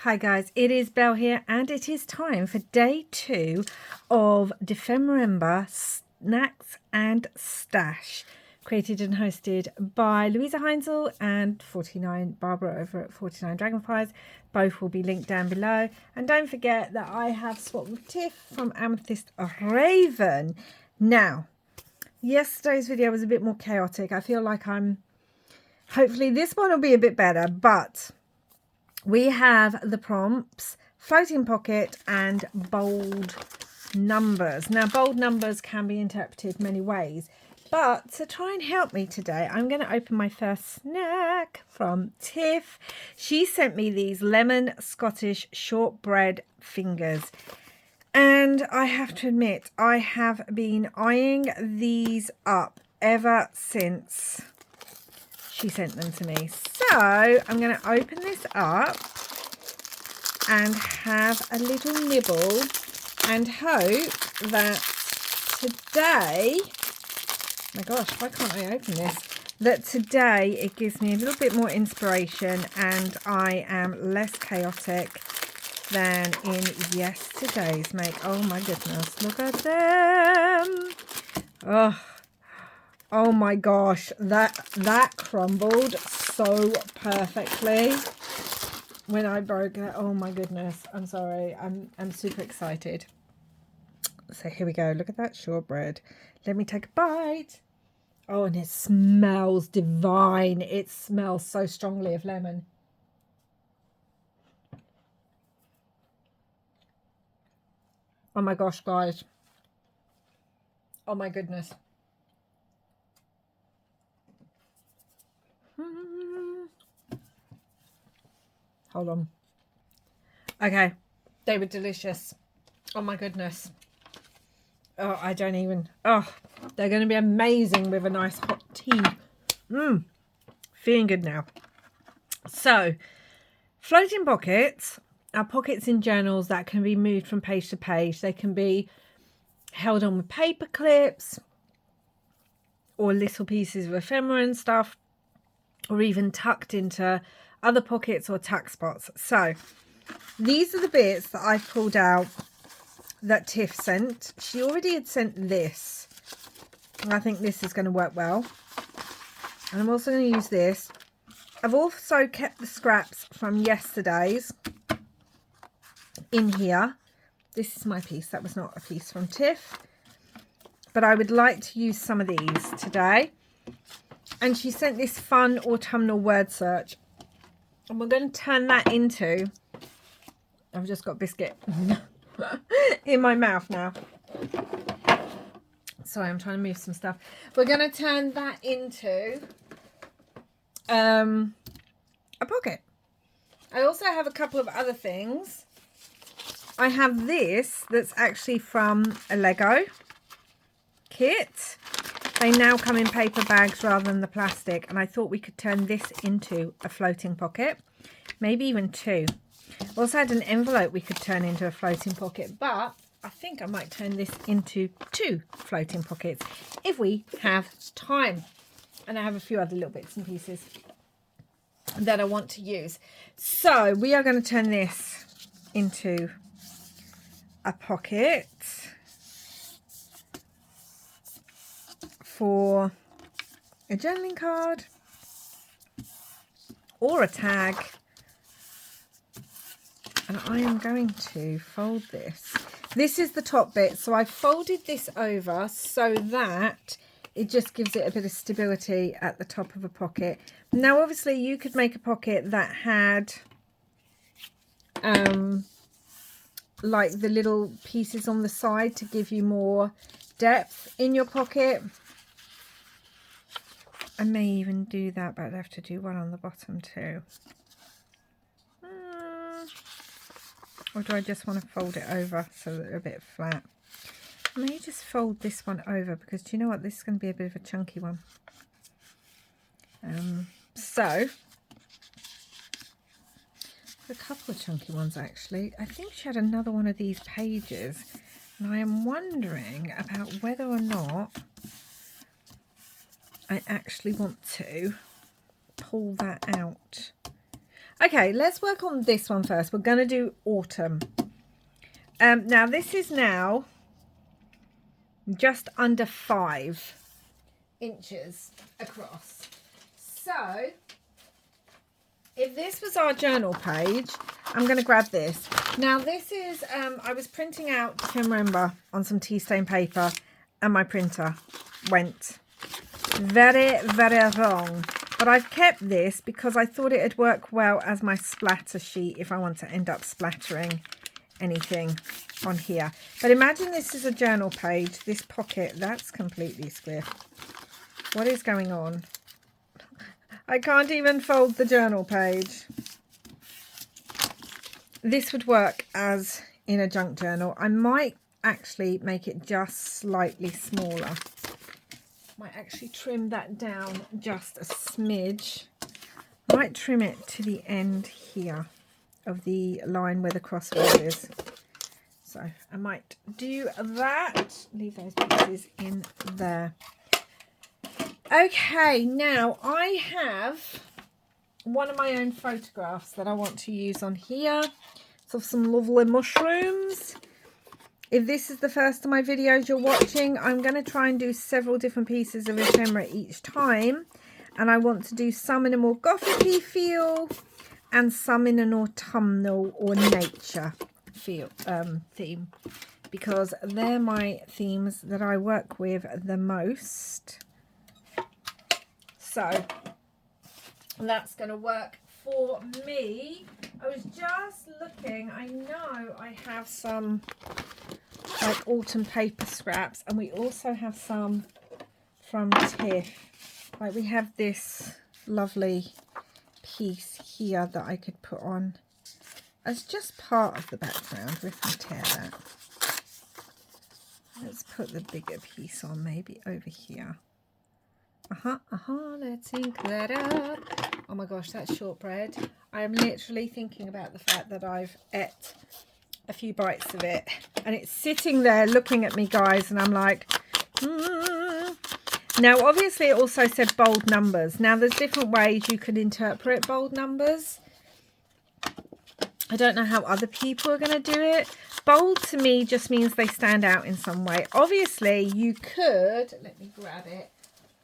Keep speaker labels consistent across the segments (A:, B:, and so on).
A: Hi guys, it is Belle here and it is time for day 2 of Defember Snacks and Stash, created and hosted by Louisa Heinzel and 49 Barbara over at 49 Dragonflies. Both will be linked down below. And don't forget that I have swapped with Tiff from Amethyst Raven. Now, yesterday's video was a bit more chaotic. I feel like hopefully this one will be a bit better, but we have the prompts, floating pocket and bold numbers. Now, bold numbers can be interpreted many ways, but to try and help me today, I'm going to open my first snack from Tiff. She sent me these lemon Scottish shortbread fingers. And I have to admit, I have been eyeing these up ever since she sent them to me. So I'm going to open this up and have a little nibble and hope that today, my gosh, why can't I open this? That today it gives me a little bit more inspiration and I am less chaotic than in yesterday's make. Oh my goodness, look at them. Oh my gosh, that crumbled so perfectly when I broke it. Oh my goodness, I'm sorry. I'm super excited. So here we go. Look at that shortbread. Let me take a bite. Oh, and it smells divine. It smells so strongly of lemon. Oh my gosh, guys. Oh my goodness. Hold on. Okay, they were delicious. Oh my goodness. Oh, I don't even. Oh, they're going to be amazing with a nice hot tea. Feeling good now. So, floating pockets are pockets in journals that can be moved from page to page. They can be held on with paper clips or little pieces of ephemera and stuff, or even tucked into other pockets or tuck spots. So these are the bits that I've pulled out that Tiff sent. She already had sent this, and I think this is going to work well. And I'm also going to use this. I've also kept the scraps from yesterday's in here. This is my piece. That was not a piece from Tiff, but I would like to use some of these today. And she sent this fun autumnal word search. And we're going to turn that into... I've just got biscuit in my mouth now. Sorry, I'm trying to move some stuff. We're going to turn that into a pocket. I also have a couple of other things. I have this that's actually from a Lego kit. They now come in paper bags rather than the plastic, and I thought we could turn this into a floating pocket, maybe even two. We also had an envelope we could turn into a floating pocket, but I think I might turn this into 2 floating pockets if we have time. And I have a few other little bits and pieces that I want to use. So we are going to turn this into a pocket for a journaling card or a tag, and I am going to fold this. This is the top bit, so I folded this over so that it just gives it a bit of stability at the top of a pocket. Now obviously you could make a pocket that had like the little pieces on the side to give you more depth in your pocket. I may even do that, but I'd have to do one on the bottom too. Or do I just want to fold it over so that they're a bit flat? I may just fold this one over because do you know what? This is going to be a bit of a chunky one. So, a couple of chunky ones actually. I think she had another one of these pages, and I am wondering about whether or not I actually want to pull that out. Okay, let's work on this one first. We're going to do autumn. Now this is now just under 5 inches across. So if this was our journal page, I'm going to grab this. Now this is, I was printing out, if you remember, on some tea stain paper, and my printer went very, very wrong. But I've kept this because I thought it'd work well as my splatter sheet if I want to end up splattering anything on here. But imagine this is a journal page. This pocket, that's completely square. What is going on? I can't even fold the journal page. This would work as in a junk journal. I might actually make it just slightly smaller. Might actually trim that down just a smidge. Might trim it to the end here of the line where the crossword is. So I might do that. Leave those pieces in there. Okay, now I have one of my own photographs that I want to use on here. So some lovely mushrooms. If this is the first of my videos you're watching, I'm going to try and do several different pieces of ephemera each time. And I want to do some in a more gothic-y feel and some in an autumnal or nature feel theme. Because they're my themes that I work with the most. So that's going to work for me. I was just looking, I know I have some like autumn paper scraps, and we also have some from Tiff. Like we have this lovely piece here that I could put on as just part of the background. We can tear that. Let's put the bigger piece on, maybe over here. Let's ink that up. Oh my gosh, that's shortbread. I am literally thinking about the fact that I've ate a few bites of it and it's sitting there looking at me, guys, and I'm like, Now obviously it also said bold numbers. Now there's different ways you can interpret bold numbers. I don't know how other people are going to do it. Bold to me just means they stand out in some way. Obviously you could, let me grab it.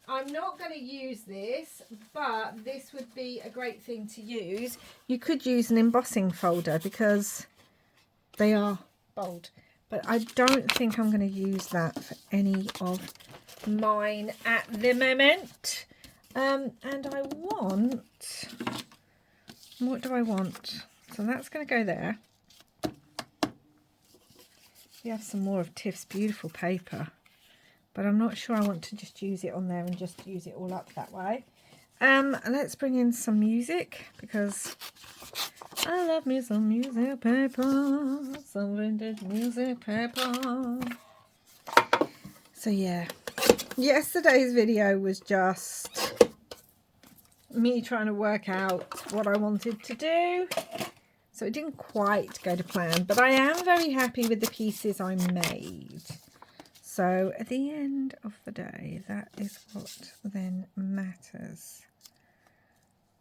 A: I'm not going to use this, but this would be a great thing to use. You could use an embossing folder because they are bold. But I don't think I'm going to use that for any of mine at the moment. And I want... What do I want? So that's going to go there. We have some more of Tiff's beautiful paper. But I'm not sure I want to just use it on there and just use it all up that way. Let's bring in some music because I love me some music paper. Some vintage music paper. So yeah, yesterday's video was just me trying to work out what I wanted to do. So it didn't quite go to plan, but I am very happy with the pieces I made. So at the end of the day, that is what then matters.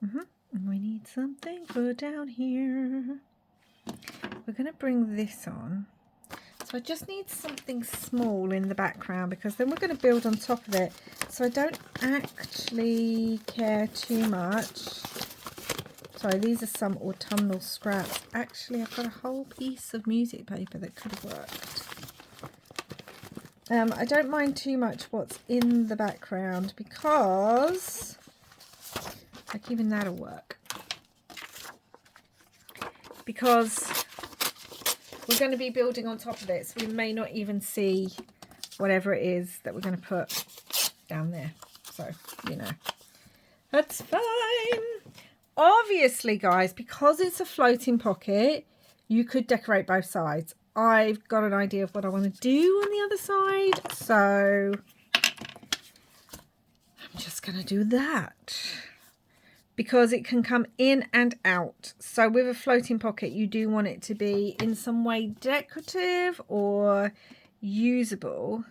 A: We need something for down here. We're going to bring this on. So I just need something small in the background because then we're going to build on top of it. So I don't actually care too much. Sorry, these are some autumnal scraps. Actually, I've got a whole piece of music paper that could have worked. I don't mind too much what's in the background because like even that'll work. Because we're going to be building on top of it, so we may not even see whatever it is that we're going to put down there. So, you know, that's fine. Obviously, guys, because it's a floating pocket, you could decorate both sides. I've got an idea of what I want to do on the other side, so I'm just going to do that because it can come in and out. So with a floating pocket, you do want it to be in some way decorative or usable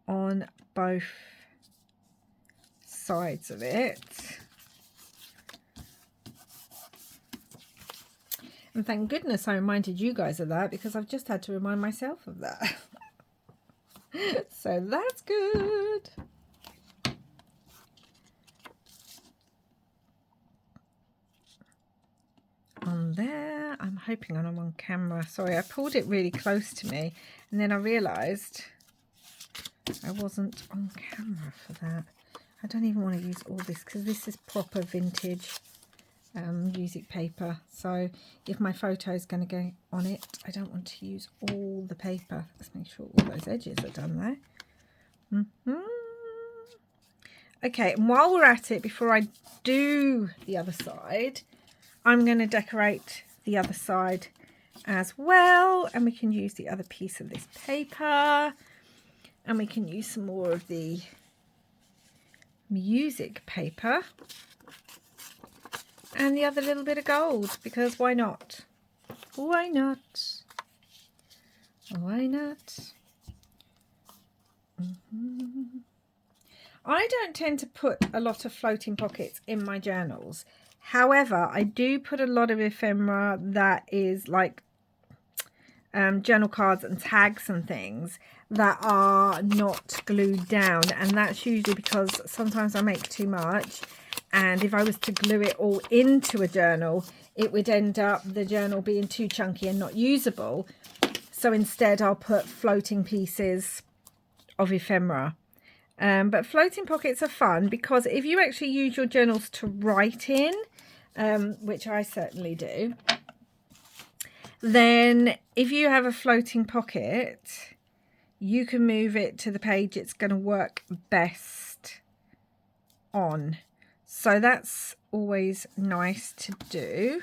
A: on both sides of it. And thank goodness I reminded you guys of that, because I've just had to remind myself of that. So that's good. On there, I'm hoping I'm on camera. Sorry, I pulled it really close to me and then I realised I wasn't on camera for that. I don't even want to use all this because this is proper vintage music paper. So if my photo is going to go on it, I don't want to use all the paper. Let's make sure all those edges are done there. Okay, and while we're at it, before I do the other side, I'm going to decorate the other side as well, and we can use the other piece of this paper, and we can use some more of the music paper and the other little bit of gold, because why not? Why not? Why not? I don't tend to put a lot of floating pockets in my journals. However, I do put a lot of ephemera that is like journal cards and tags and things that are not glued down, and that's usually because sometimes I make too much, and if I was to glue it all into a journal, it would end up the journal being too chunky and not usable. So instead I'll put floating pieces of ephemera. But floating pockets are fun because if you actually use your journals to write in, which I certainly do, then if you have a floating pocket, you can move it to the page it's going to work best on. So that's always nice to do.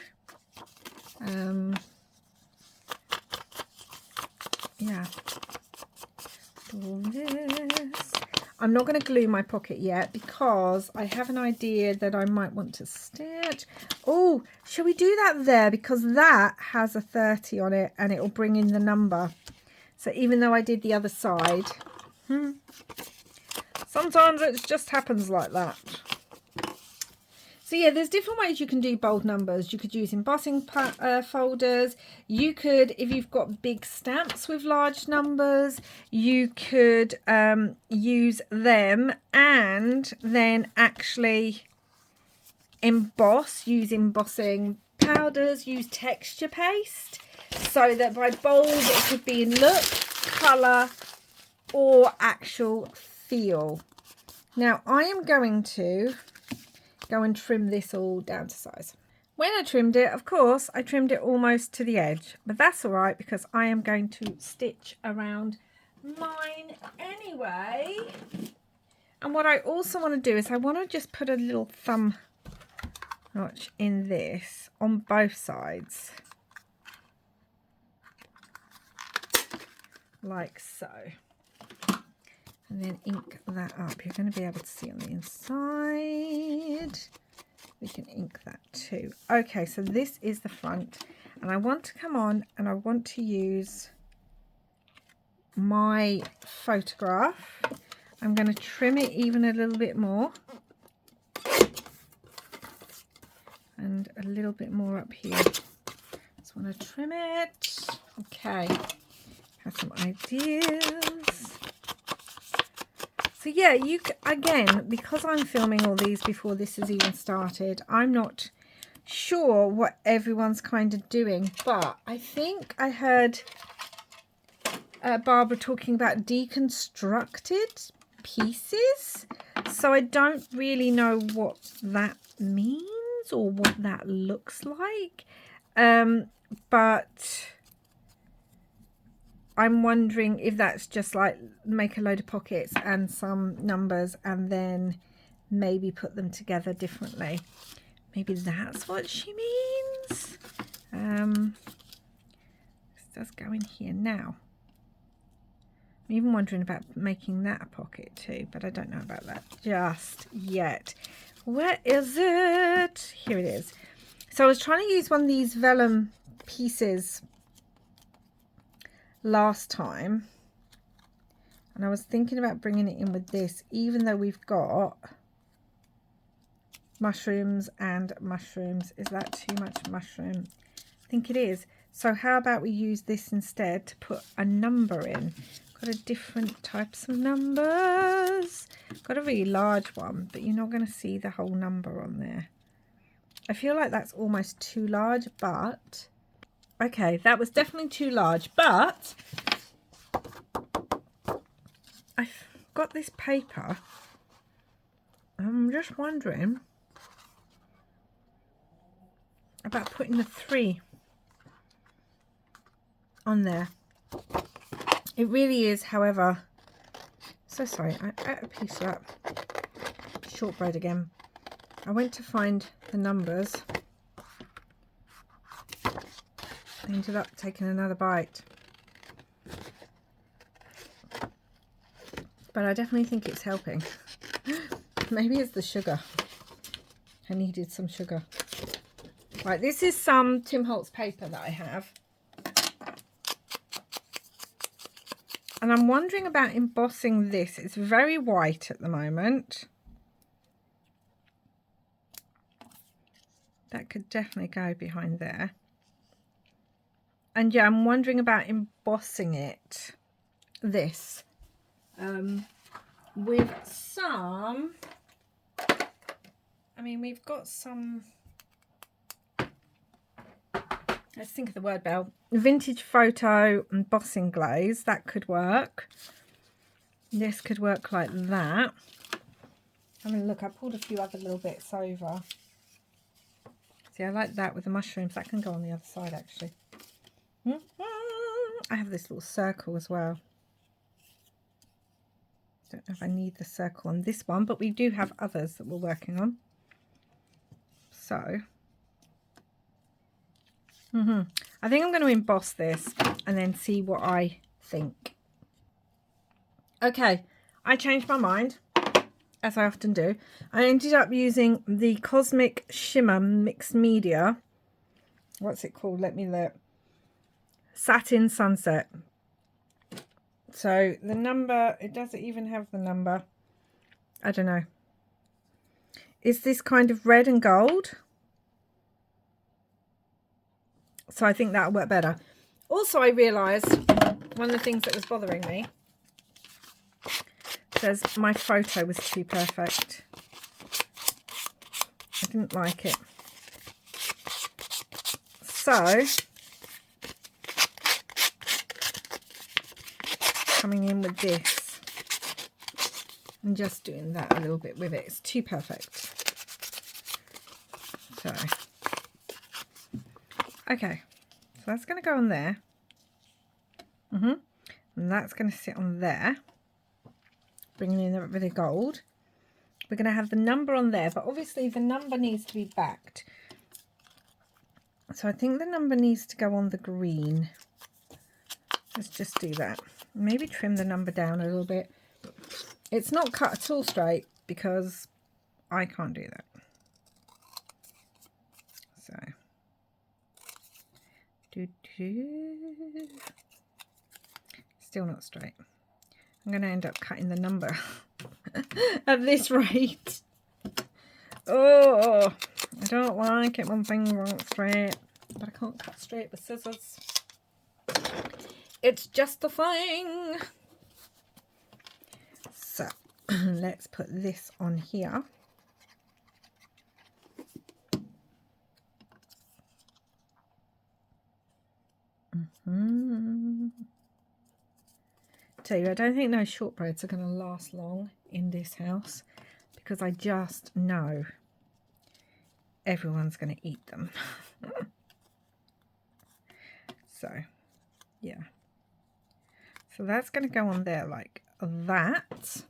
A: Yeah. All this. I'm not going to glue my pocket yet because I have an idea that I might want to stitch. Oh, shall we do that there? Because that has a 30 on it and it will bring in the number. So even though I did the other side, sometimes it just happens like that. So yeah, there's different ways you can do bold numbers. You could use embossing folders. You could, if you've got big stamps with large numbers, you could use them and then actually emboss, use embossing powders, use texture paste, so that by bold it could be in look, colour or actual feel. Now I am going to go and trim this all down to size. When I trimmed it, of course, I trimmed it almost to the edge, but that's all right because I am going to stitch around mine anyway. And what I also want to do is I want to just put a little thumb notch in this on both sides, like so. And then ink that up. You're going to be able to see on the inside. We can ink that too. Okay, so this is the front. And I want to come on and I want to use my photograph. I'm going to trim it even a little bit more. And a little bit more up here. Just want to trim it. Okay. Have some ideas. So yeah, you again, because I'm filming all these before this has even started, I'm not sure what everyone's kind of doing, but I think I heard Barbara talking about deconstructed pieces, so I don't really know what that means or what that looks like, but I'm wondering if that's just like make a load of pockets and some numbers and then maybe put them together differently. Maybe that's what she means. This does go in here now. I'm even wondering about making that a pocket too, but I don't know about that just yet. Where is it? Here it is. So I was trying to use one of these vellum pieces last time, and I was thinking about bringing it in with this, even though we've got mushrooms and mushrooms. Is that too much mushroom? I think it is. So how about we use this instead to put a number in? Got a different types of numbers. Got a really large one, but you're not going to see the whole number on there. I feel like that's almost too large, but okay, that was definitely too large, but I've got this paper. I'm just wondering about putting the 3 on there. It really is, however, so sorry, I ate a piece of that shortbread again. I went to find the numbers. I ended up taking another bite. But I definitely think it's helping. Maybe it's the sugar. I needed some sugar. Right, this is some Tim Holtz paper that I have. And I'm wondering about embossing this. It's very white at the moment. That could definitely go behind there. And yeah, I'm wondering about embossing it, this, with some, I mean, we've got some, let's think of the word, Belle, vintage photo embossing glaze. That could work. This could work like that. I mean, look, I pulled a few other little bits over. See, I like that with the mushrooms. That can go on the other side, actually. I have this little circle as well. Don't know if I need the circle on this one, but we do have others that we're working on. So, I think I'm going to emboss this and then see what I think. Okay, I changed my mind, as I often do. I ended up using the Cosmic Shimmer Mixed Media. What's it called? Let me look. Satin Sunset. So the number, it doesn't even have the number. I don't know. Is this kind of red and gold? So I think that'll work better. Also, I realised one of the things that was bothering me says my photo was too perfect. I didn't like it. So coming in with this and just doing that a little bit with it. It's too perfect. So, okay, so that's going to go on there. And that's going to sit on there, bringing in a bit of gold. We're going to have the number on there, but obviously the number needs to be backed. So I think the number needs to go on the green. Let's just do that. Maybe trim the number down a little bit. It's not cut at all straight because I can't do that. So, still not straight. I'm going to end up cutting the number at this rate. Oh, I don't like it when things aren't straight, but I can't cut straight with scissors. It's just a thing. So let's put this on here. Tell you, I don't think those shortbreads are going to last long in this house because I just know everyone's going to eat them. So, yeah. So that's going to go on there like that.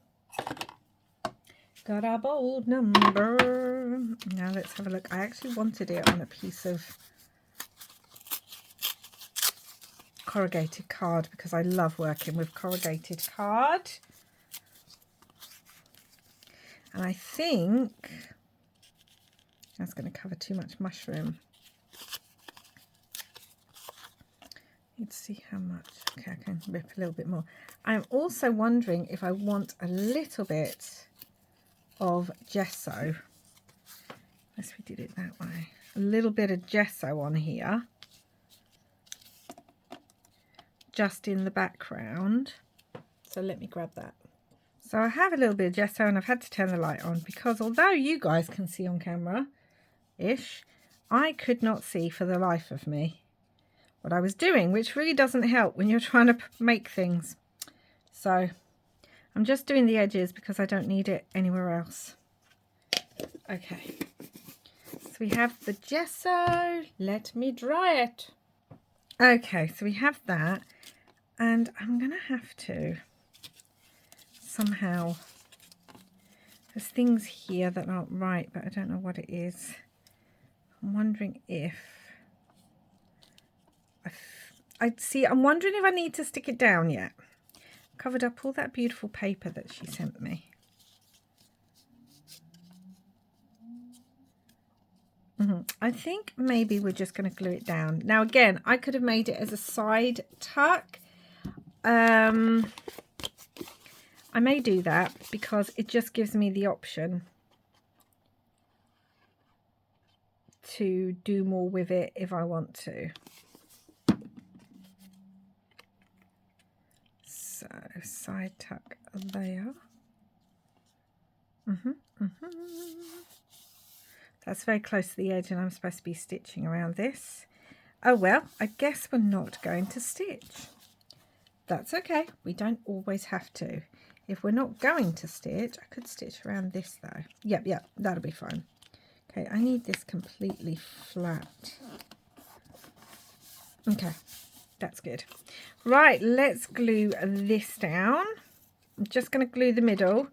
A: Got our bold number. Now let's have a look. I actually wanted it on a piece of corrugated card because I love working with corrugated card. And I think that's going to cover too much mushroom. Let's see how much. Okay, I can rip a little bit more. I'm also wondering if I want a little bit of gesso. Unless we did it that way. A little bit of gesso on here. just in the background. So let me grab that. So I have a little bit of gesso and I've had to turn the light on because although you guys can see on camera-ish, I could not see for the life of me what I was doing, which really doesn't help when you're trying to make things. So I'm just doing the edges because I don't need it anywhere else. Okay, so we have the gesso. Let me dry it. Okay, so we have that, and I'm gonna have to somehow, there's things here that aren't right, but I don't know what it is. I'm wondering if I'm wondering if I need to stick it down yet. Covered up all that beautiful paper that she sent me. I think maybe we're just going to glue it down. Now again, I could have made it as a side tuck. I may do that because it just gives me the option to do more with it if I want to. So side tuck there. That's very close to the edge and I'm supposed to be stitching around this. Oh well, I guess we're not going to stitch. That's okay, we don't always have to. If we're not going to stitch, I could stitch around this though. Yep, that'll be fine. Okay, I need this completely flat. Okay, that's good. Right, let's glue this down. I'm just going to glue the middle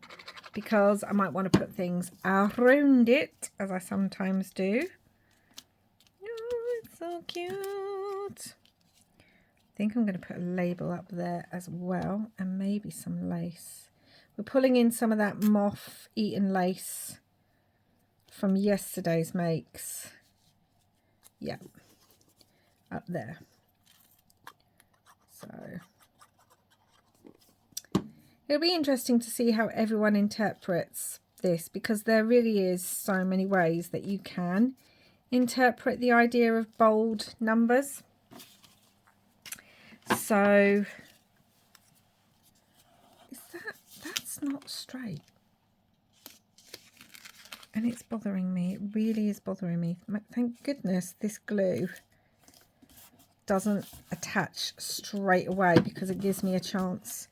A: because I might want to put things around it, as I sometimes do. Oh, it's so cute. I think I'm going to put a label up there as well, and maybe some lace. We're pulling in some of that moth-eaten lace from yesterday's makes. Yeah, up there. So it'll be interesting to see how everyone interprets this, because there really is so many ways that you can interpret the idea of bold numbers. So that's not straight, and it's bothering me. It really is bothering me. Thank goodness this glue doesn't attach straight away, because it gives me a chance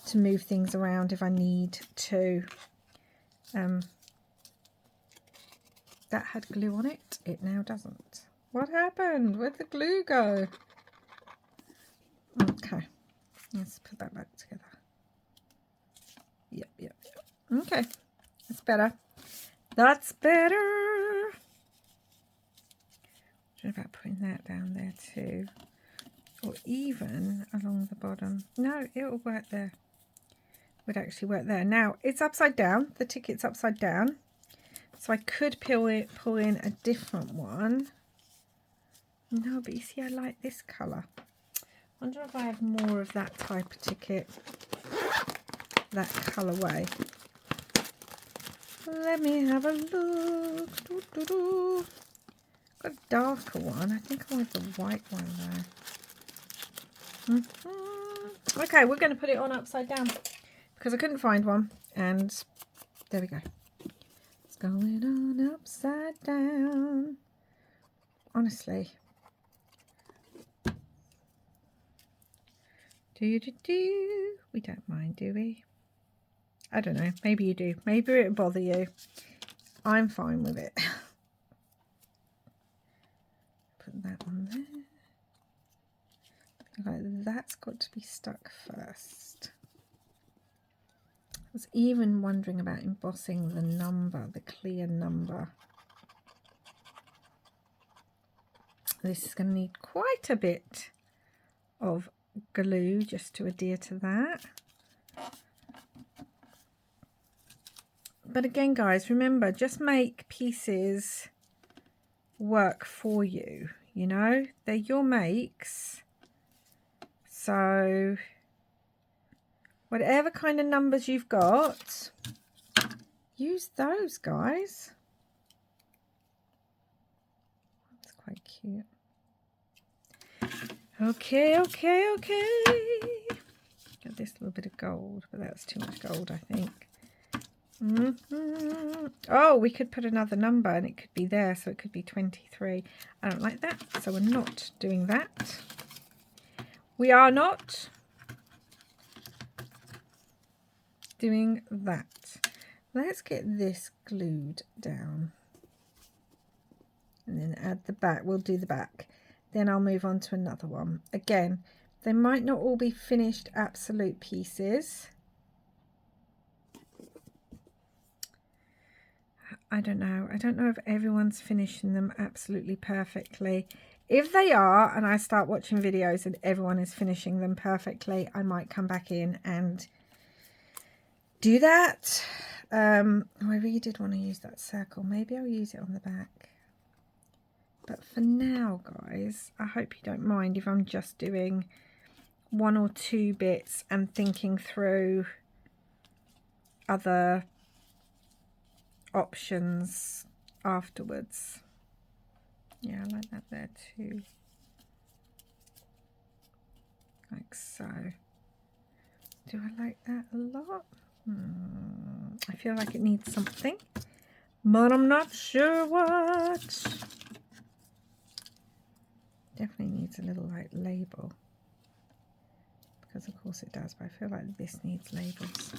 A: to move things around if I need to. That had glue on it. It now doesn't. What happened? Where'd the glue go? Okay, let's put that back together. Yep. Okay, that's better. That's better. What about putting that down there too? Or even along the bottom. No, it'll work there. Would actually work there. Now, it's upside down. The ticket's upside down. So I could pull in a different one. No, but you see, I like this colour. I wonder if I have more of that type of ticket, that colourway. Let me have a look. Got a darker one. I think I want the white one though. Okay, we're going to put it on upside down because I couldn't find one, and there we go. It's going on upside down. Honestly. We don't mind, do we? I don't know. Maybe you do. Maybe it'll bother you. I'm fine with it. Put that on there. Like, that's got to be stuck first. I was even wondering about embossing the number, the clear number. This is going to need quite a bit of glue just to adhere to that. But again, guys, remember, just make pieces work for you, you know? They're your makes. So whatever kind of numbers you've got, use those, guys. That's quite cute. Okay. Got this little bit of gold, but that's too much gold, I think. Oh, we could put another number and it could be there, so it could be 23. I don't like that, so we're not doing that. We are not doing that. Let's get this glued down and then add the back. We'll do the back, then I'll move on to another one. Again, they might not all be finished absolute pieces. I don't know if everyone's finishing them absolutely perfectly. If they are, and I start watching videos and everyone is finishing them perfectly, I might come back in and do that. I really did want to use that circle. Maybe I'll use it on the back. But for now, guys, I hope you don't mind if I'm just doing one or two bits and thinking through other options afterwards. Yeah, I like that there too. Like so. Do I like that a lot? I feel like it needs something, but I'm not sure what. Definitely needs a little like label, because of course it does, but I feel like this needs labels.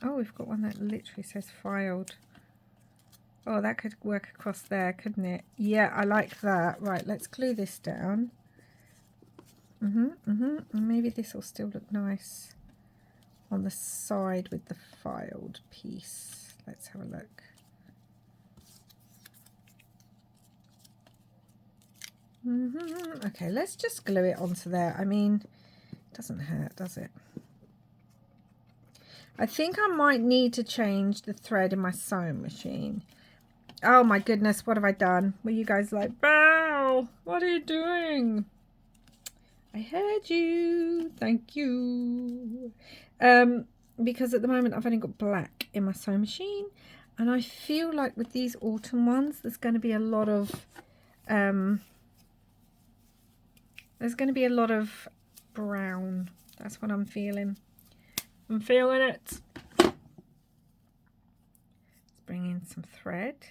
A: Oh, we've got one that literally says filed. Oh, that could work across there, couldn't it? Yeah, I like that. Right, let's glue this down. Maybe this will still look nice on the side with the filed piece. Let's have a look. Okay, let's just glue it onto there. I mean, it doesn't hurt, does it? I think I might need to change the thread in my sewing machine. Oh my goodness, what have I done? Were you guys like, Bow, what are you doing? I heard you. Thank you. Because at the moment I've only got black in my sewing machine, and I feel like with these autumn ones there's going to be a lot of brown. That's what I'm feeling. I'm feeling it. Let's bring in some thread. So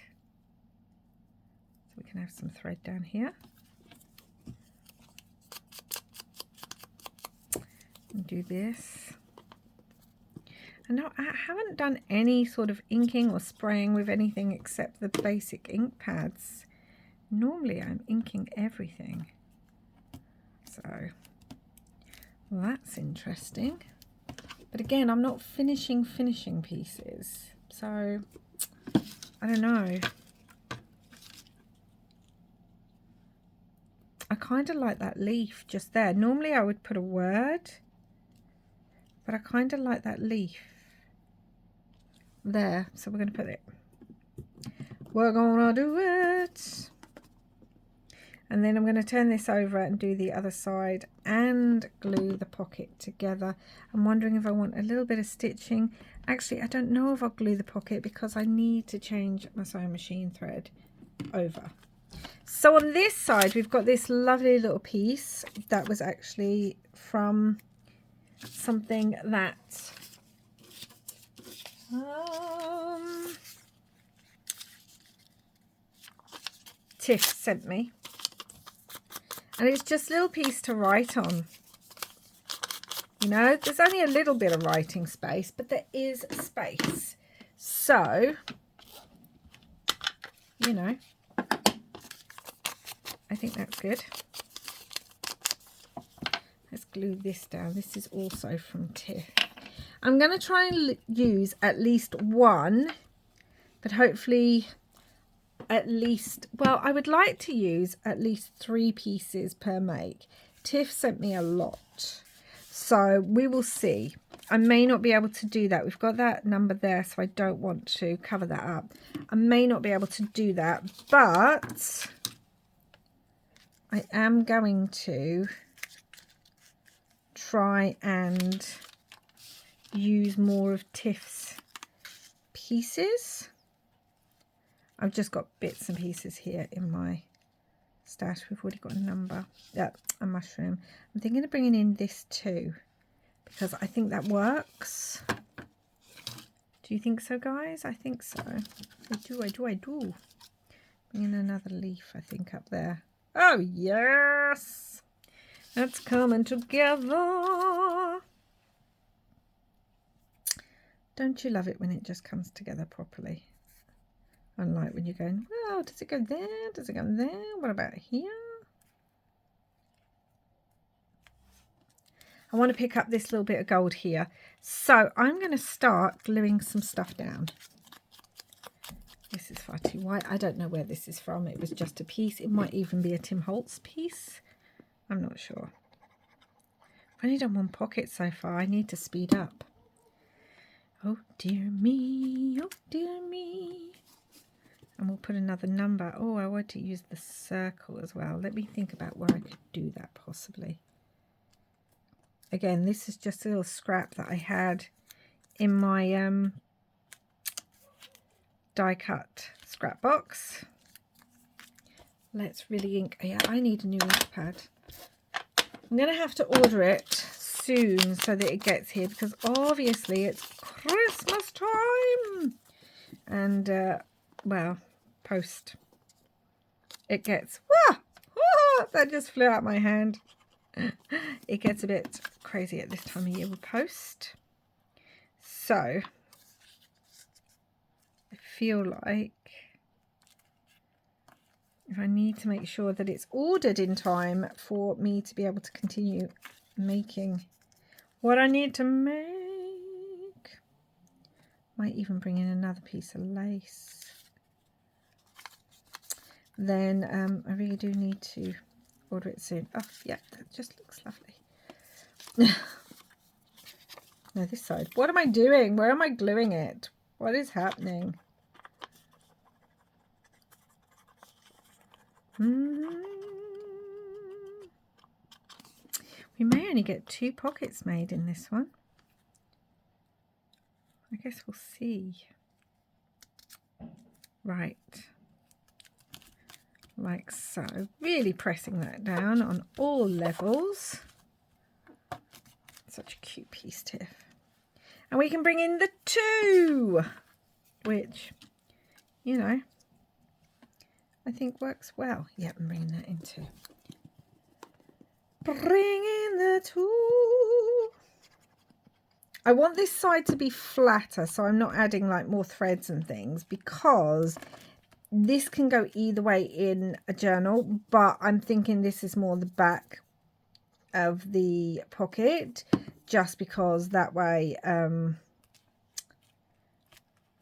A: we can have some thread down here. And do this. And now I haven't done any sort of inking or spraying with anything except the basic ink pads. Normally I'm inking everything. So that's interesting. But again, I'm not finishing pieces. So I don't know. I kind of like that leaf just there. Normally I would put a word, but I kind of like that leaf there. So we're going to put it. We're going to do it. And then I'm going to turn this over and do the other side and glue the pocket together. I'm wondering if I want a little bit of stitching. Actually, I don't know if I'll glue the pocket because I need to change my sewing machine thread over. So on this side, we've got this lovely little piece that was actually from something that Tiff sent me. And it's just a little piece to write on. You know, there's only a little bit of writing space, but there is space. So, you know, I think that's good. Let's glue this down. This is also from Tiff. I'm going to try and use at least one, but hopefully at least, well, I would like to use at least 3 pieces per make. Tiff sent me a lot, so we will see. I may not be able to do that. We've got that number there, so I don't want to cover that up. I may not be able to do that, but I am going to try and use more of Tiff's pieces. I've just got bits and pieces here in my stash. We've already got a number. Yeah, a mushroom. I'm thinking of bringing in this too, because I think that works. Do you think so, guys? I think so. I do. Bring in another leaf, I think, up there. Oh, yes! That's coming together. Don't you love it when it just comes together properly? Unlike when you're going, well, does it go there? Does it go there? What about here? I want to pick up this little bit of gold here. So I'm going to start gluing some stuff down. This is far too white. I don't know where this is from. It was just a piece. It might even be a Tim Holtz piece. I'm not sure. I've only done one pocket so far. I need to speed up. Oh dear me. Oh dear me. And we'll put another number. Oh, I want to use the circle as well. Let me think about where I could do that possibly. Again, this is just a little scrap that I had in my die cut scrap box. Let's really ink. Yeah, I need a new ink pad. I'm going to have to order it soon so that it gets here, because obviously it's Christmas time. And, well, post. It gets... that just flew out my hand. It gets a bit crazy at this time of year with post. So I feel like if I need to make sure that it's ordered in time for me to be able to continue making what I need to make. Might even bring in another piece of lace. Then I really do need to order it soon. Oh yeah, that just looks lovely. No, this side. What am I doing? Where am I gluing it? What is happening? We may only get 2 pockets made in this one. I guess we'll see. Right. Like so. Really pressing that down on all levels. Such a cute piece, Tiff. And we can bring in the 2, which, you know, I think works well. Yep, I'm bringing that in too. Bring in the 2. I want this side to be flatter, so I'm not adding like more threads and things, because this can go either way in a journal, but I'm thinking this is more the back of the pocket, just because that way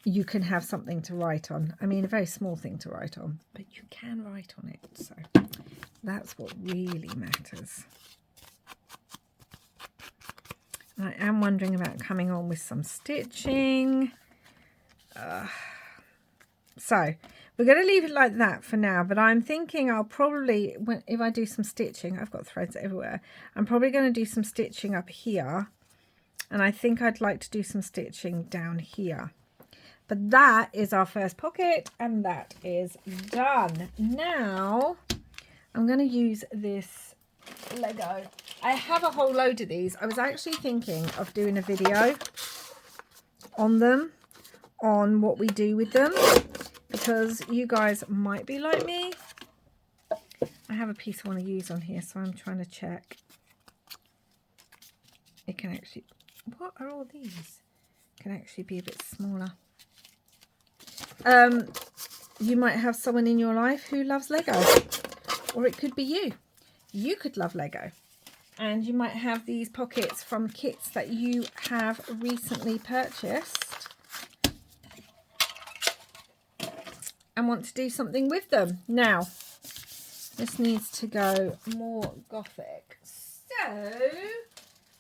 A: you can have something to write on. I mean, a very small thing to write on, but you can write on it, so that's what really matters. I am wondering about coming on with some stitching. So we're going to leave it like that for now, but I'm thinking I'll probably, if I do some stitching, I've got threads everywhere, I'm probably going to do some stitching up here, and I think I'd like to do some stitching down here. But that is our first pocket, and that is done. Now I'm going to use this Lego. I have a whole load of these. I was actually thinking of doing a video on them, on what we do with them, because you guys might be like me. I have a piece I want to use on here, so I'm trying to check. It can actually, what are all these? Can actually be a bit smaller. You might have someone in your life who loves Lego, or it could be you. You could love Lego, and you might have these pockets from kits that you have recently purchased and want to do something with them. Now, this needs to go more gothic, so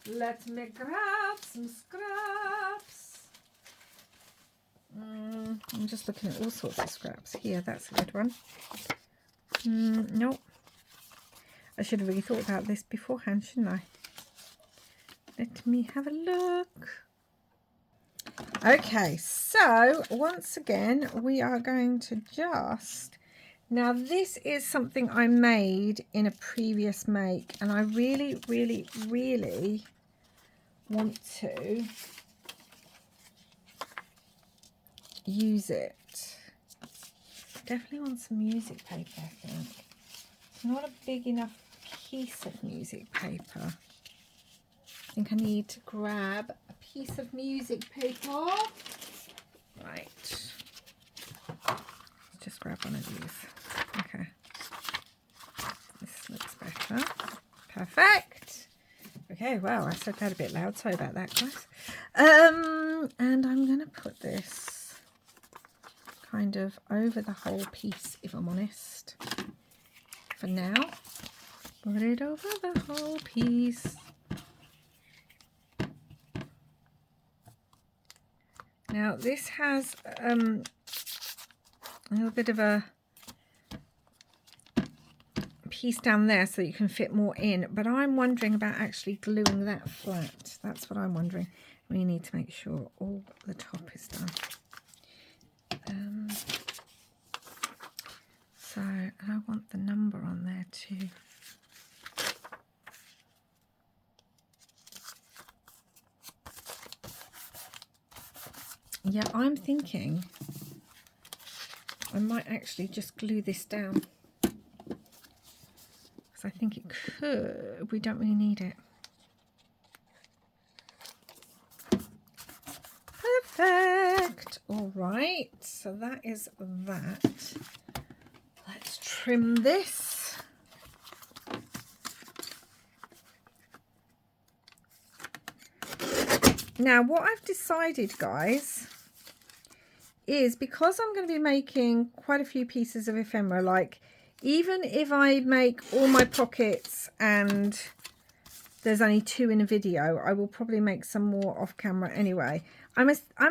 A: let me grab some scraps. I'm just looking at all sorts of scraps here. That's a good one. Nope. I should have really thought about this beforehand, shouldn't I? Let me have a look. Okay, so once again, we are going to just Now this is something I made in a previous make, and I really, really, really want to use it. Definitely want some music paper, I think. It's not a big enough piece of music paper. I think I need to grab a piece of music paper. Right. Let's just grab one of these. Okay. This looks better. Perfect. Okay, wow, I said that a bit loud. Sorry about that, guys. And I'm going to put this kind of over the whole piece, if I'm honest. For now, put it over the whole piece. Now, this has a little bit of a piece down there so you can fit more in, but I'm wondering about actually gluing that flat. That's what I'm wondering. We need to make sure all the top is done. So, and I want the number on there too. Yeah, I'm thinking I might actually just glue this down. I think it could, we don't really need it. Perfect. All right, so that is that. Let's trim this. Now, what I've decided, guys, is because I'm going to be making quite a few pieces of ephemera, like even if I make all my pockets and there's only 2 in a video, I will probably make some more off camera anyway. I'm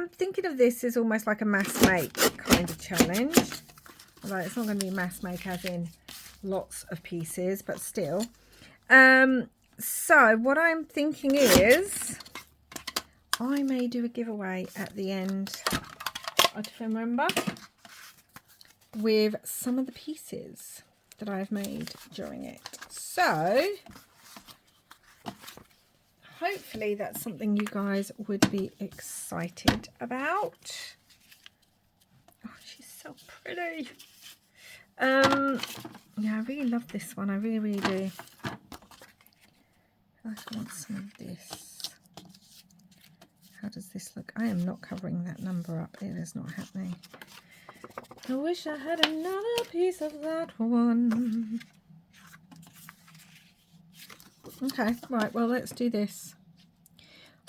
A: thinking of this as almost like a mass make kind of challenge. Although it's not going to be mass make as in lots of pieces, but still. So what I'm thinking is I may do a giveaway at the end, I can remember, with some of the pieces that I've made during it. So hopefully that's something you guys would be excited about. Oh, she's so pretty. Yeah, I really love this one. I really, really do. I want some of this. How does this look? I am not covering that number up. It is not happening. I wish I had another piece of that one. Okay, right, well, let's do this.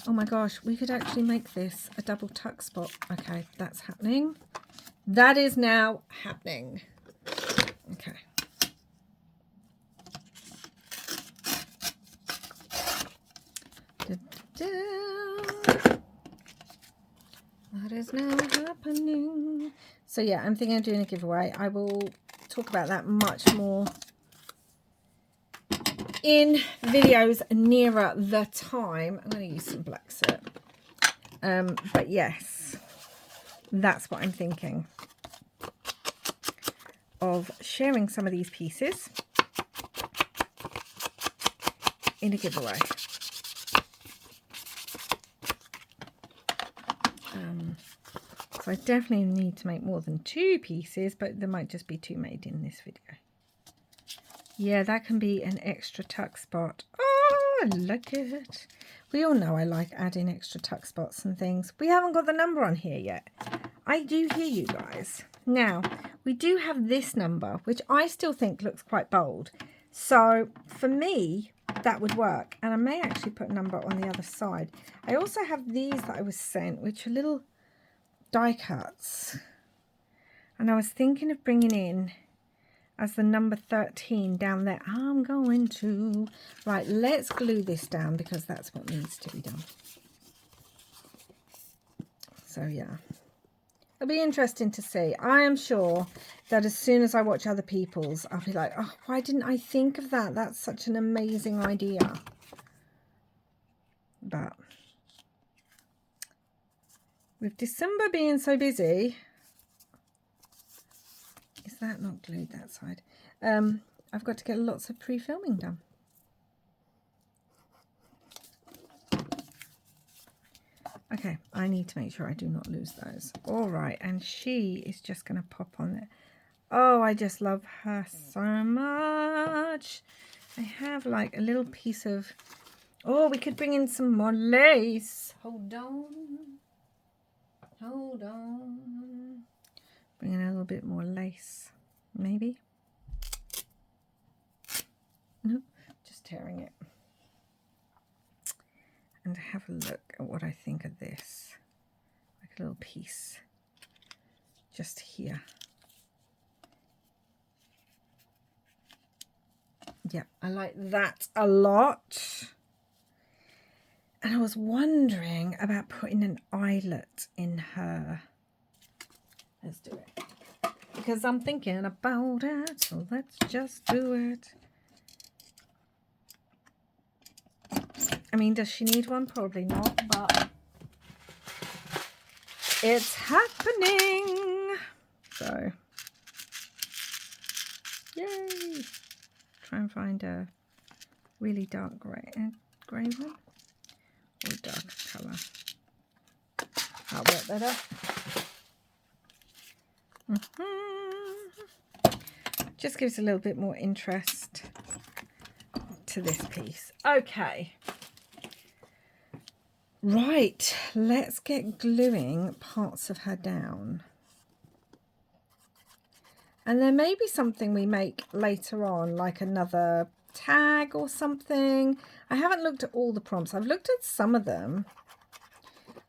A: Oh my gosh, we could actually make this a double tuck spot. Okay, that's happening. That is now happening. Okay. That is now happening. So yeah, I'm thinking of doing a giveaway. I will talk about that much more in videos nearer the time. I'm going to use some black soot. But yes, that's what I'm thinking of, sharing some of these pieces in a giveaway. So I definitely need to make more than 2 pieces, but there might just be 2 made in this video. Yeah, that can be an extra tuck spot. Oh, I like it. We all know I like adding extra tuck spots and things. We haven't got the number on here yet. I do hear you guys. Now, we do have this number, which I still think looks quite bold. So for me, that would work. And I may actually put a number on the other side. I also have these that I was sent, which are little die cuts. And I was thinking of bringing in as the number 13 down there. I'm going to... Right, let's glue this down because that's what needs to be done. So, yeah. It'll be interesting to see. I am sure that as soon as I watch other people's, I'll be like, oh, why didn't I think of that? That's such an amazing idea. But with December being so busy, it's that not glued that side? I've got to get lots of pre-filming done. Okay, I need to make sure I do not lose those. All right, and she is just going to pop on there. Oh, I just love her so much. I have like a little piece of... Oh, we could bring in some more lace. Hold on. Hold on. Bring in a little bit more lace, maybe. No, just tearing it. And have a look at what I think of this. Like a little piece just here. Yeah, I like that a lot. And I was wondering about putting an eyelet in her. Let's do it. Because I'm thinking about it, so let's just do it. I mean, does she need one? Probably not, but it's happening. So, yay. Try and find a really dark grey one or dark colour. I'll work that up. Just gives a little bit more interest to this piece. Okay. Right, let's get gluing parts of her down. And there may be something we make later on, like another tag or something. I haven't looked at all the prompts. I've looked at some of them.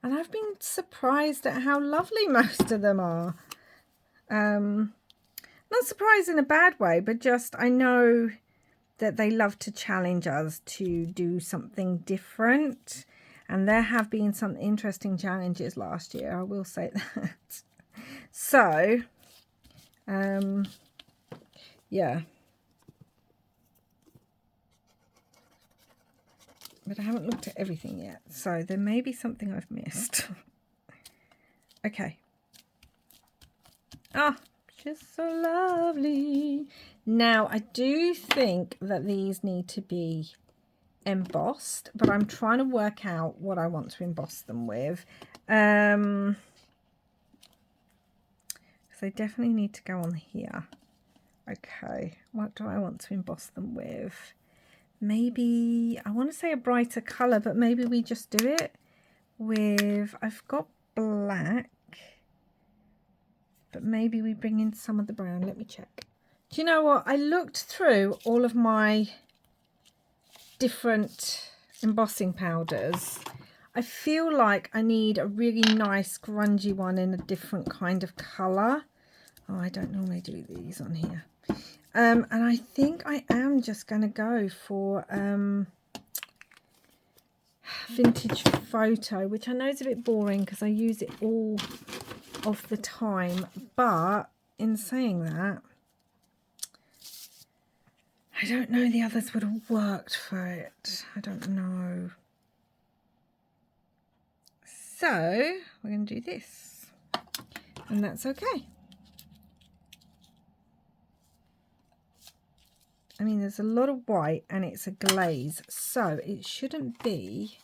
A: And I've been surprised at how lovely most of them are. Not surprised in a bad way, but just I know that they love to challenge us to do something different. And there have been some interesting challenges last year, I will say that. So, yeah. But I haven't looked at everything yet, so there may be something I've missed. Okay. Ah, she's so lovely. Now, I do think that these need to be embossed, but I'm trying to work out what I want to emboss them with. Because they definitely need to go on here. Okay, what do I want to emboss them with? Maybe, I want to say a brighter colour, but maybe we just do it with, I've got black, but maybe we bring in some of the brown. Let me check. Do you know what? I looked through all of my different embossing powders. I feel like I need a really nice grungy one in a different kind of colour. Oh, I don't normally do these on here. And I think I am just going to go for vintage photo, which I know is a bit boring because I use it all of the time. But in saying that, I don't know the others would have worked for it. I don't know. So we're going to do this. And that's okay. I mean, there's a lot of white and it's a glaze, so it shouldn't be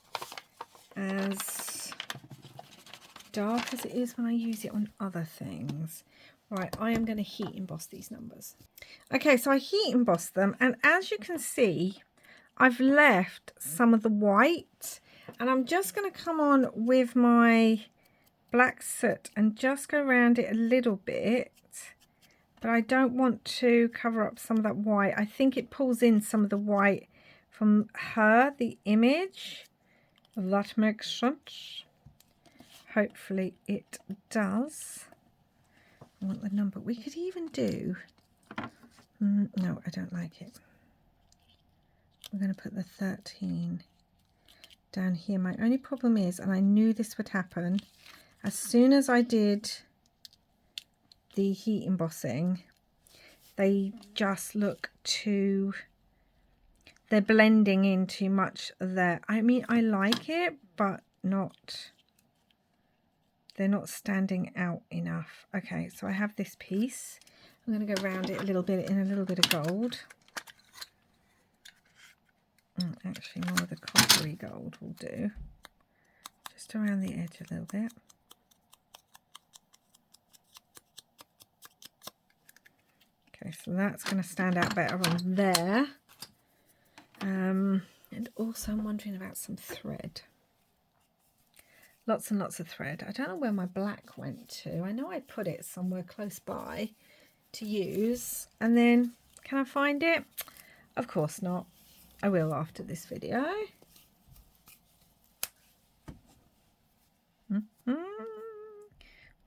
A: as dark as it is when I use it on other things. Right, I am going to heat emboss these numbers. Okay, so I heat embossed them, and as you can see, I've left some of the white, and I'm just going to come on with my black soot and just go around it a little bit. But I don't want to cover up some of that white. I think it pulls in some of the white from her, the image. If that makes sense. Hopefully it does. I want the number. We could even do... no, I don't like it. We're going to put the 13 down here. My only problem is, and I knew this would happen, as soon as I did the heat embossing, they just look too, they're blending in too much there. I mean, I like it, but not, they're not standing out enough. Okay, so I have this piece. I'm going to go around it a little bit in a little bit of gold. Actually, more of the coppery gold will do. Just around the edge a little bit. Okay, so that's going to stand out better on there. And also I'm wondering about some thread. Lots and lots of thread. I don't know where my black went to. I know I put it somewhere close by to use. And then, can I find it? Of course not. I will after this video.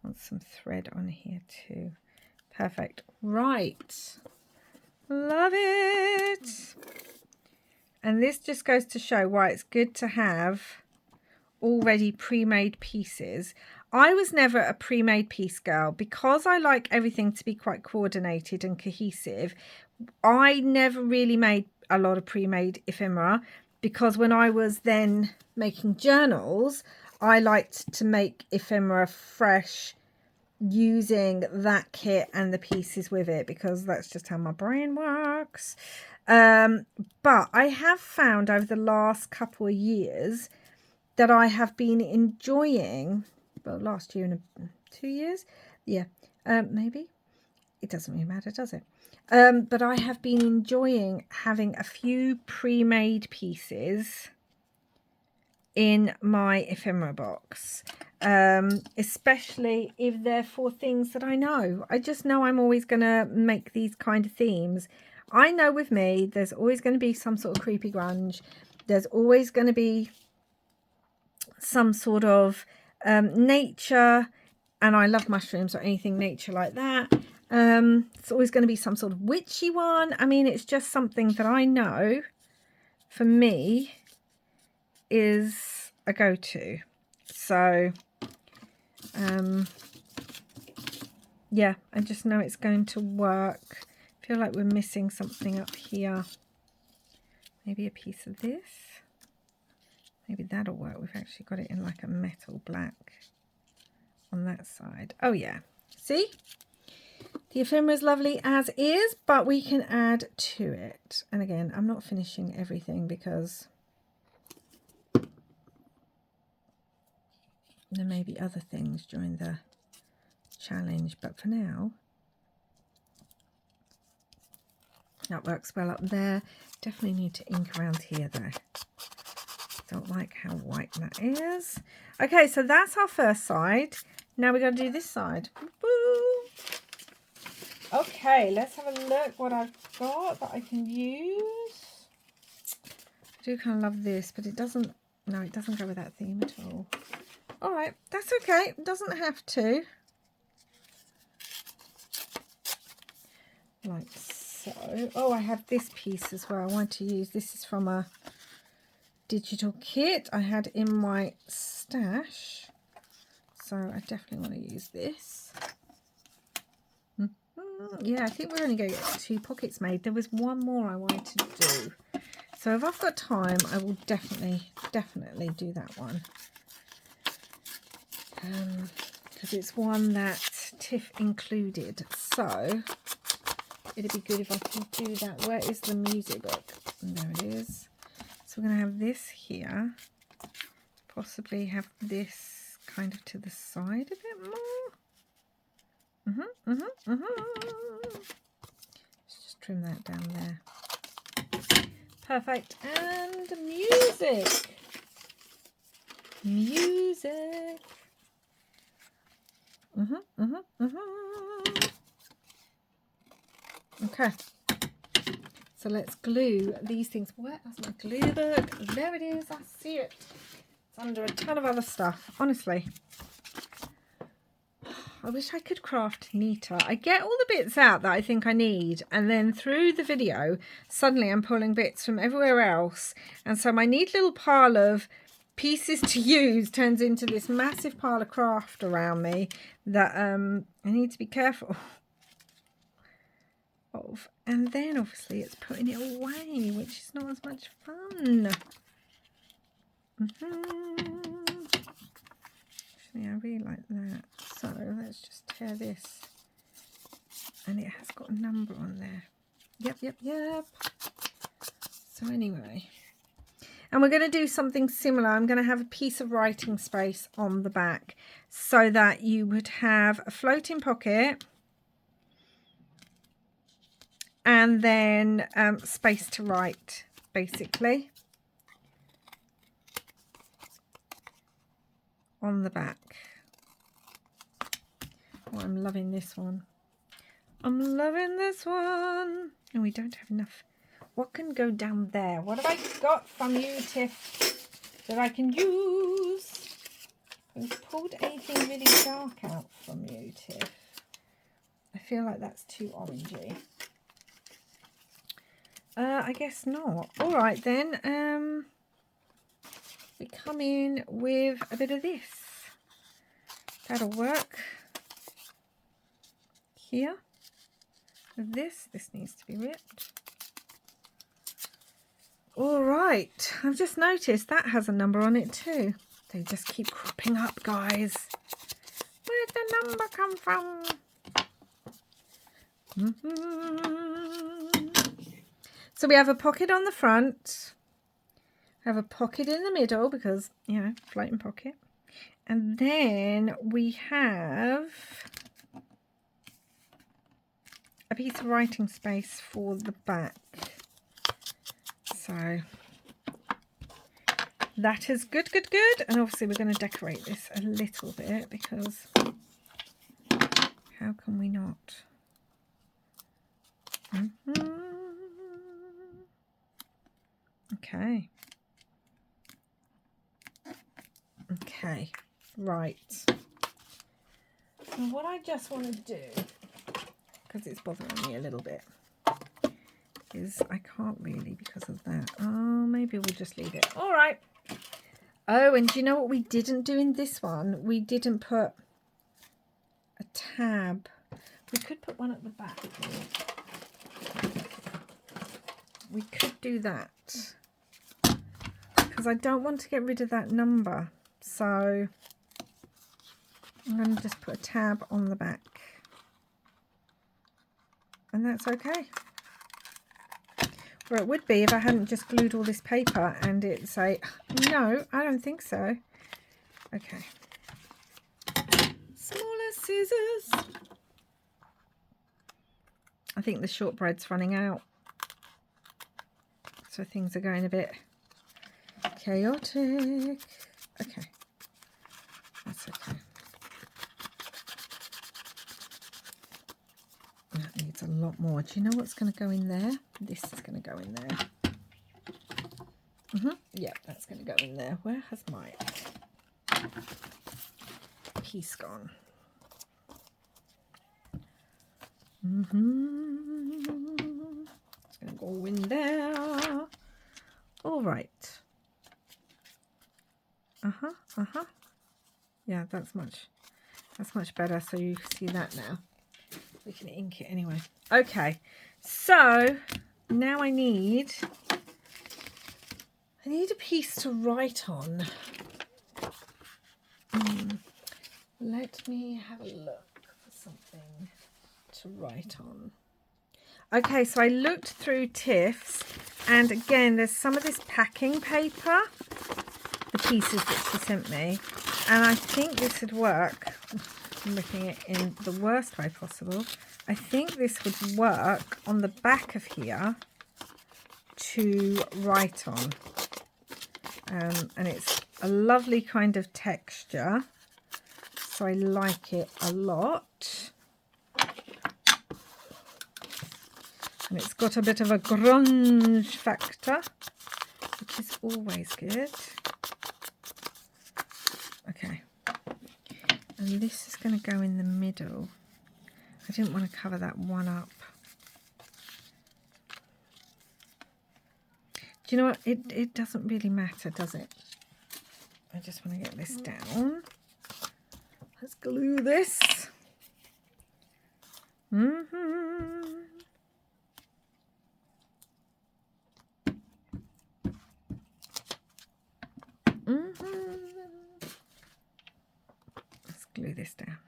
A: Want some thread on here too. Perfect. Right. Love it. And this just goes to show why it's good to have already pre-made pieces. I was never a pre-made piece girl because I like everything to be quite coordinated and cohesive. I never really made a lot of pre-made ephemera because when I was then making journals, I liked to make ephemera fresh using that kit and the pieces with it because that's just how my brain works. But I have found over the last couple of years that I have been enjoying, well, last year and 2 years, yeah, maybe, it doesn't really matter, does it? But I have been enjoying having a few pre-made pieces in my ephemera box, especially if they're for things that I know. I just know I'm always going to make these kind of themes. I know with me, there's always going to be some sort of creepy grunge. There's always going to be some sort of nature, and I love mushrooms or anything nature like that. It's always going to be some sort of witchy one. I mean, it's just something that I know for me is a go-to. So yeah, I just know it's going to work. I feel like we're missing something up here. Maybe a piece of this. Maybe that'll work. We've actually got it in like a metal black on that side. Oh yeah, see? The ephemera is lovely as is, but we can add to it. And again, I'm not finishing everything because there may be other things during the challenge, but for now, that works well up there. Definitely need to ink around here though. Don't like how white that is. Okay, so that's our first side. Now we're going to do this side. Woo! Okay, let's have a look what I've got that I can use. I do kind of love this, but it doesn't, no, it doesn't go with that theme at all. All right, that's okay. It doesn't have to. Like so. Oh, I have this piece as well. I want to use, this is from a digital kit I had in my stash. So I definitely want to use this. Yeah, I think we're only going to get 2 pockets made. There was one more I wanted to do. So if I've got time, I will definitely do that one. Because it's one that Tiff included. So it'd be good if I can do that. Where is the music book? There it is. So we're going to have this here. Possibly have this kind of to the side a bit more. Let's just trim that down there. Perfect. And music. Music. Okay. So let's glue these things. Where is my glue book? There it is. I see it. It's under a ton of other stuff. Honestly. I wish I could craft neater. I get all the bits out that I think I need, and then through the video, suddenly I'm pulling bits from everywhere else. And so my neat little pile of pieces to use turns into this massive pile of craft around me that I need to be careful of. And then obviously it's putting it away, which is not as much fun. Actually, I really like that. So let's just tear this and it has got a number on there. Yep. So anyway, and we're going to do something similar. I'm going to have a piece of writing space on the back so that you would have a floating pocket and then space to write, basically, on the back. Oh, I'm loving this one. I'm loving this one. And we don't have enough. What can go down there? What have I got from you, Tiff, that I can use? Have you pulled anything really dark out from you, Tiff? I feel like that's too orangey. I guess not. All right, then. We come in with a bit of this. That'll work. Here. This needs to be ripped. All right, I've just noticed that has a number on it too. They just keep cropping up, guys. Where'd the number come from? So we have a pocket on the front. We have a pocket in the middle because, you know, floating pocket. And then we have a piece of writing space for the back. So that is good. And obviously we're going to decorate this a little bit because how can we not? Okay, right. So what I just want to do, because it's bothering me a little bit, is I can't really because of that. Oh, maybe we'll just leave it. All right. Oh, and do you know what we didn't do in this one? We didn't put a tab. We could put one at the back. We could do that because I don't want to get rid of that number. So I'm going to just put a tab on the back. And that's okay. Well, it would be if I hadn't just glued all this paper and it'd say, no, I don't think so. Okay. Smaller scissors. I think the shortbread's running out. So things are going a bit chaotic. Okay. That's okay. That needs a lot more. Do you know what's going to go in there? This is going to go in there. Yep, that's going to go in there. Where has my piece gone? It's going to go in there. All right. Yeah, that's much better. So you see that now. We can ink it anyway. Okay, so now I need a piece to write on. Let me have a look for something to write on. Okay, so I looked through Tiff's, and again, there's some of this packing paper, the pieces that she sent me, and I think this would work. I'm looking at it in the worst way possible. I think this would work on the back of here to write on. And it's a lovely kind of texture, so I like it a lot. And it's got a bit of a grunge factor, which is always good. Okay. And this is going to go in the middle. I didn't want to cover that one up. Do you know what? It doesn't really matter, does it? I just want to get this down. Let's glue this. Let's glue this down.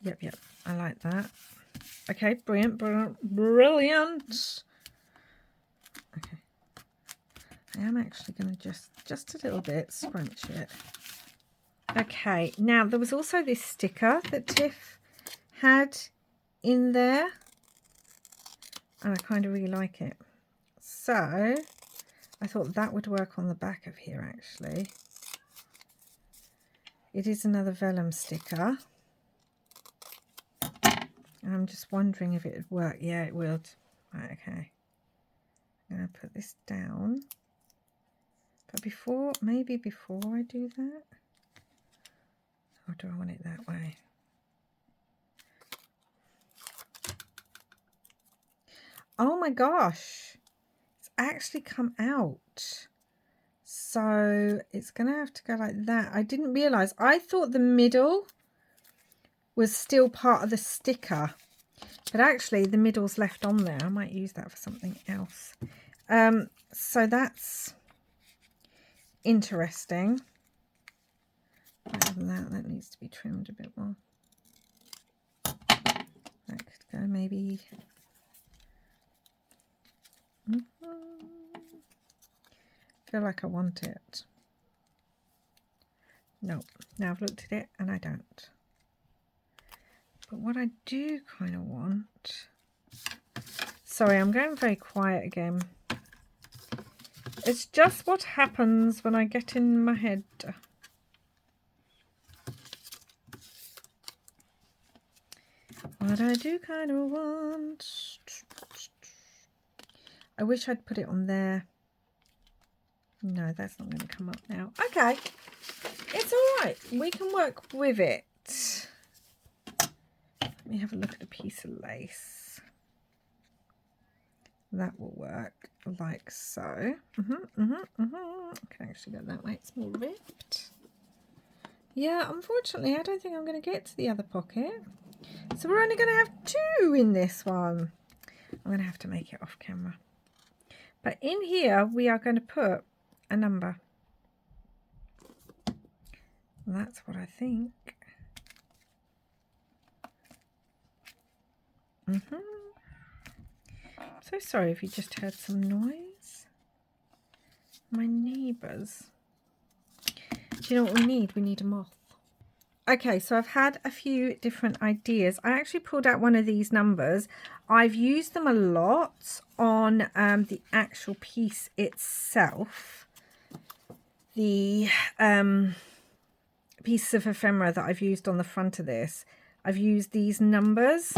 A: Yep. I like that. Okay, brilliant. Okay. I am actually going to just a little bit scrunch it. Okay, now there was also this sticker that Tiff had in there, and I kind of really like it. So I thought that would work on the back of here actually. It is another vellum sticker. And I'm just wondering if it would work. Yeah, it would. Right, okay. I'm going to put this down. But maybe before I do that, or do I want it that way? Oh my gosh, it's actually come out. So it's going to have to go like that. I didn't realise. I thought the middle was still part of the sticker. But actually the middle's left on there. I might use that for something else. So that's interesting. Other than that needs to be trimmed a bit more. That could go maybe. Feel like I want it. No, now I've looked at it and I don't. But what I do kind of want. Sorry, I'm going very quiet again. It's just what happens when I get in my head. What I do kind of want. I wish I'd put it on there. No, that's not going to come up now. Okay, it's all right. We can work with it. Let me have a look at a piece of lace. That will work like so. I can actually go that way. It's more ripped. Yeah, unfortunately, I don't think I'm going to get to the other pocket. So we're only going to have 2 in this one. I'm going to have to make it off camera. But in here, we are going to put a number. That's what I think. So sorry if you just heard some noise. My neighbours. Do you know what we need? We need a moth. Okay, so I've had a few different ideas. I actually pulled out one of these numbers. I've used them a lot on the actual piece itself. The pieces of ephemera that I've used on the front of this, I've used these numbers.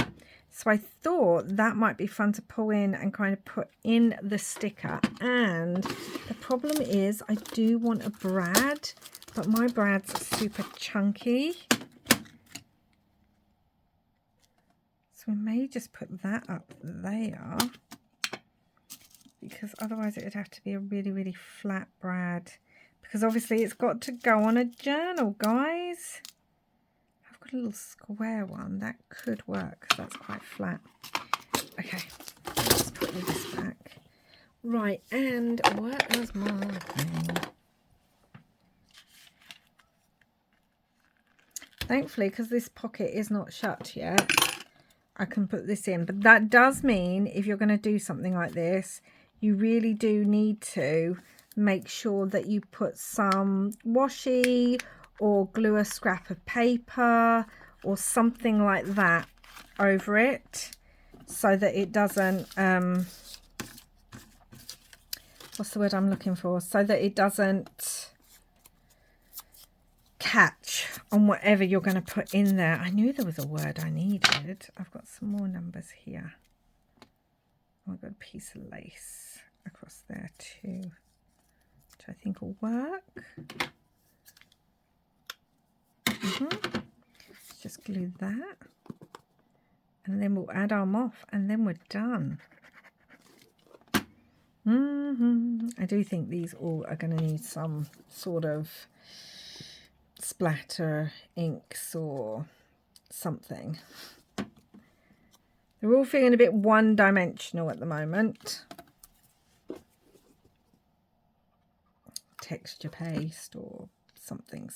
A: So I thought that might be fun to pull in and kind of put in the sticker. And the problem is I do want a brad, but my brads are super chunky. So we may just put that up there, because otherwise it would have to be a really, really flat brad. Because obviously it's got to go on a journal, guys. I've got a little square one. That could work because that's quite flat. Okay, let's put all this back. Right, and where is my thing? Thankfully, because this pocket is not shut yet, I can put this in. But that does mean if you're going to do something like this, you really do need to make sure that you put some washi or glue a scrap of paper or something like that over it so that it doesn't, what's the word I'm looking for? So that it doesn't catch on whatever you're going to put in there. I knew there was a word I needed. I've got some more numbers here. Oh, I've got a piece of lace across there too, which I think will work. Just glue that, and then we'll add our moth, and then we're done. I do think these all are going to need some sort of splatter inks or something. They're all feeling a bit one-dimensional at the moment. Texture paste or something.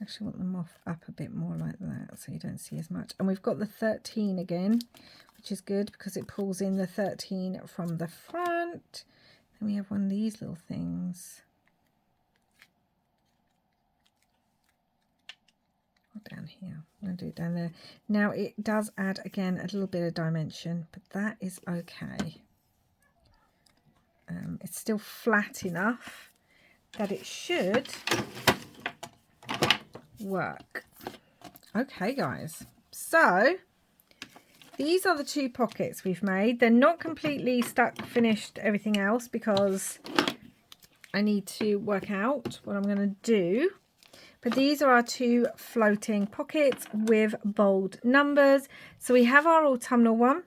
A: Actually want them off up a bit more like that so you don't see as much. And we've got the 13 again, which is good because it pulls in the 13 from the front. And we have one of these little things. Down here, I'm going to do it down there. Now it does add again a little bit of dimension, but that is okay. It's still flat enough that it should work. Okay guys, so these are the 2 pockets we've made. They're not completely stuck, finished, everything else, because I need to work out what I'm going to do. But these are our 2 floating pockets with bold numbers. So we have our autumnal one,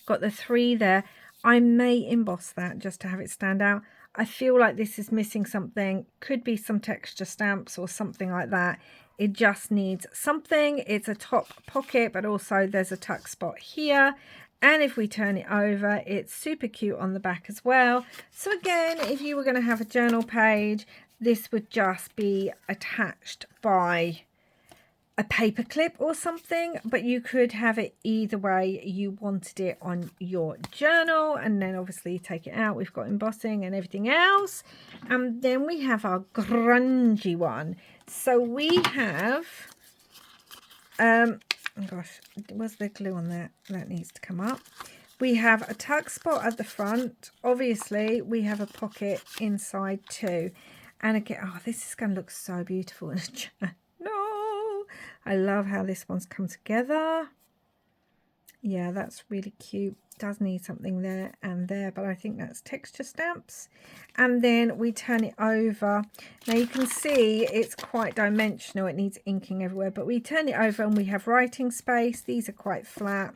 A: got the 3 there. I may emboss that just to have it stand out. I feel like this is missing something. Could be some texture stamps or something like that. It just needs something. It's a top pocket, but also there's a tuck spot here. And if we turn it over, it's super cute on the back as well. So again, if you were going to have a journal page, this would just be attached by a paper clip or something, but you could have it either way you wanted it on your journal. And then obviously you take it out. We've got embossing and everything else. And then we have our grungy one. So we have, oh gosh, was there glue on that? That needs to come up. We have a tuck spot at the front. Obviously, we have a pocket inside too. And again, oh, this is going to look so beautiful in a journal. No, I love how this one's come together. Yeah, that's really cute. Does need something there and there, but I think that's texture stamps. And then we turn it over. Now you can see it's quite dimensional. It needs inking everywhere, but we turn it over and we have writing space. These are quite flat,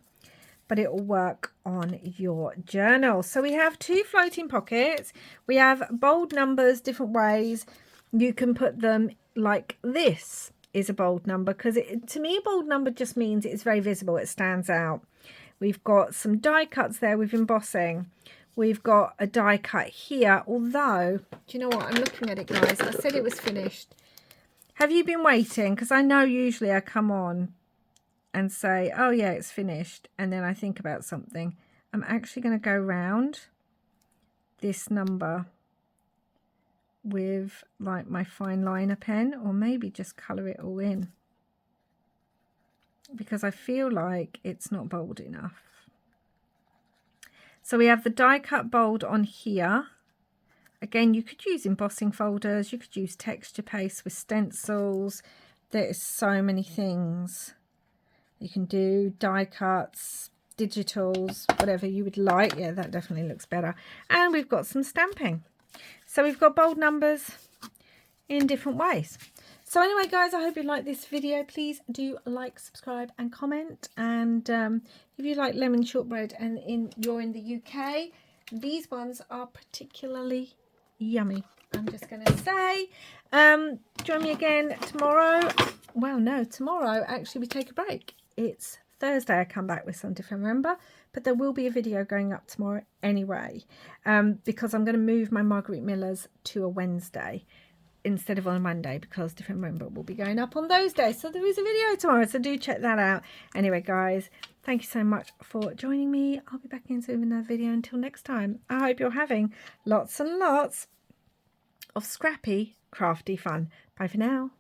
A: but it will work on your journal. So we have 2 floating pockets. We have bold numbers, different ways. You can put them like this is a bold number, because to me a bold number just means it's very visible, it stands out. We've got some die cuts there with embossing. We've got a die cut here, although, do you know what, I'm looking at it guys, I said it was finished. Have you been waiting? Because I know usually I come on and say, oh yeah, it's finished, and then I think about something. I'm actually going to go round this number with like my fine liner pen, or maybe just colour it all in, because I feel like it's not bold enough. So we have the die cut bold on here. Again, you could use embossing folders, you could use texture paste with stencils. There is so many things you can do, die cuts, digitals, whatever you would like. Yeah, that definitely looks better. And we've got some stamping. So we've got bold numbers in different ways. So anyway, guys, I hope you like this video. Please do like, subscribe and comment. And if you like lemon shortbread and you're in the UK, these ones are particularly yummy, I'm just going to say. Join me again tomorrow. Well, no, tomorrow actually we take a break. It's Thursday I come back with some December, but there will be a video going up tomorrow anyway, because I'm going to move my Marguerite Millers to a Wednesday instead of on a Monday, because December will be going up on those days. So there is a video tomorrow, so do check that out. Anyway, guys, thank you so much for joining me. I'll be back in soon with another video. Until next time, I hope you're having lots and lots of scrappy, crafty fun. Bye for now.